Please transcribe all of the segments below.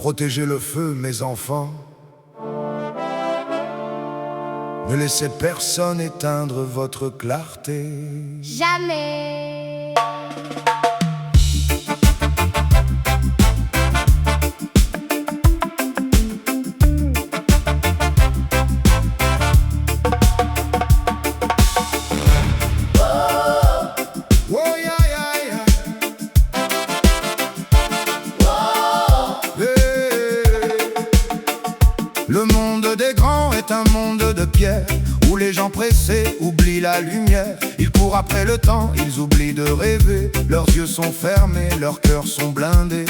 Protégez le feu, mes enfants. Ne laissez personne éteindre votre clarté. Jamais. Le monde des grands est un monde de pierre, où les gens pressés oublient la lumière. Ils courent après le temps, ils oublient de rêver. Leurs yeux sont fermés, leurs cœurs sont blindés.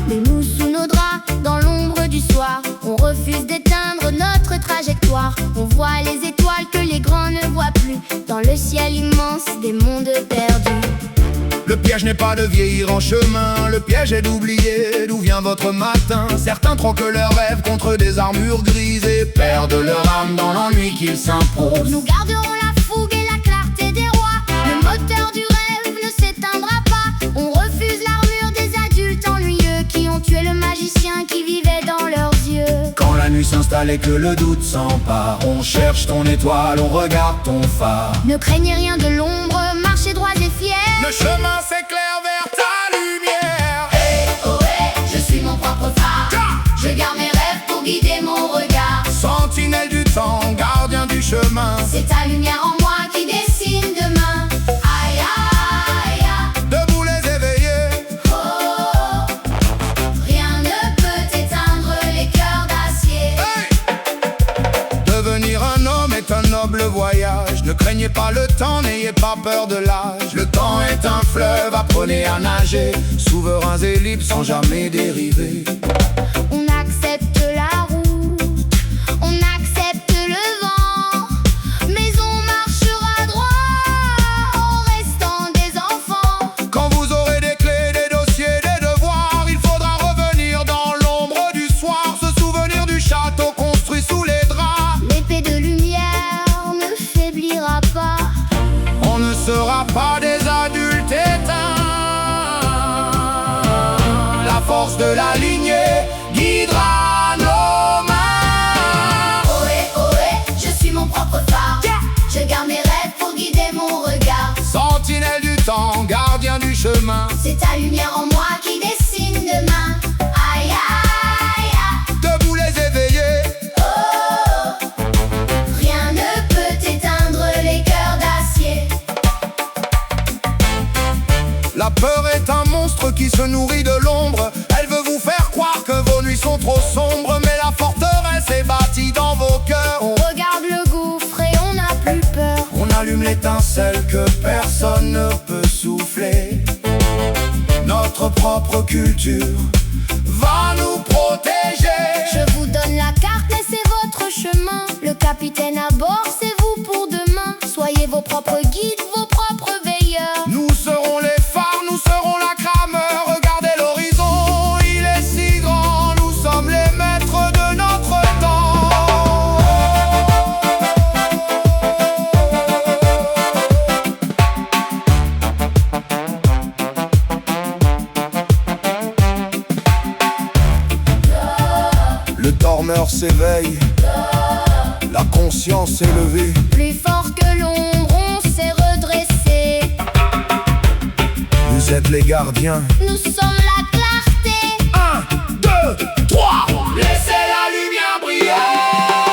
Mais nous sous nos draps, dans l'ombre du soir, on refuse d'éteindre notre trajectoire. On voit les étoiles que les grands ne voient plus, dans le ciel immense des mondes perdus. Le piège n'est pas de vieillir en chemin, le piège est d'oublier d'où vient votre matin. Certains troquent leurs rêves contre des armures grises et perdent leur âme dans l'ennui qu'ils s'imposent. Nous garderons la fougue et la clarté des rois. Le moteur du rêve ne s'éteindra pas. On refuse l'armure des adultes ennuyeux qui ont tué le magicien qui vivait dans leurs yeux. Quand la nuit s'installe et que le doute s'empare, on cherche ton étoile, on regarde ton phare. Ne craignez rien de l'ombre, marchez droits et fiers. Le chemin s'éclaire vers ta lumière. Hey, oh hey, je suis mon propre phare. Je garde mes rêves pour guider mon regard. Sentinelle du temps, gardien du chemin. C'est ta lumière en moi qui dessine demain. Aïe, aïe, aïe. Debout les éveillés. Oh, rien ne peut éteindre les cœurs d'acier. Hey! Devenir un homme est un noble voyage. Ne craignez pas le temps, n'ayez pas peur de l'âge. Le temps est un fleuve, apprenez à nager. Souverains et libres sans jamais dériver. On accepte la route, on accepte le vent, mais on marchera droit en restant des enfants. Quand vous aurez des clés, des dossiers, des devoirs, il faudra revenir dans l'ombre du soir, se souvenir du château construit sous les draps. L'épée de lumière ne faiblira pas. On ne sera pas des adultes éteints. La force de la lignée guidera nos mains. Ohé, ohé, je suis mon propre phare. Je garde mes rêves pour guider mon regard. Sentinelle du temps, gardien du chemin. C'est ta lumière en moi qui dessine demain. Aïe, aïe, aïe. Debout les éveillés. Oh, rien ne peut éteindre les cœurs d'acier. La peur est un monstre qui se nourrit de l'ombre. Elle veut vous faire croire que vos nuits sont trop sombres, mais la forteresse est bâtie dans vos cœurs. On regarde le gouffre et on n'a plus peur. On allume l'étincelle que personne ne peut souffler. Notre propre culture va nous protéger. Je vous donne la carte, mais c'est votre chemin. Le capitaine à bord, c'est vous pour demain. Soyez vos propres guides, vos propres veilleurs. Nous serons les phares, nous serons la crameur. Regardez l'horizon, il est si grand. Nous sommes les maîtres de notre temps. Le dormeur s'éveille, la conscience est levée. Plus fort que l'ombre, on s'est redressé. Vous êtes les gardiens. Nous sommes la clarté. 1, 2, 3. Laissez la lumière briller.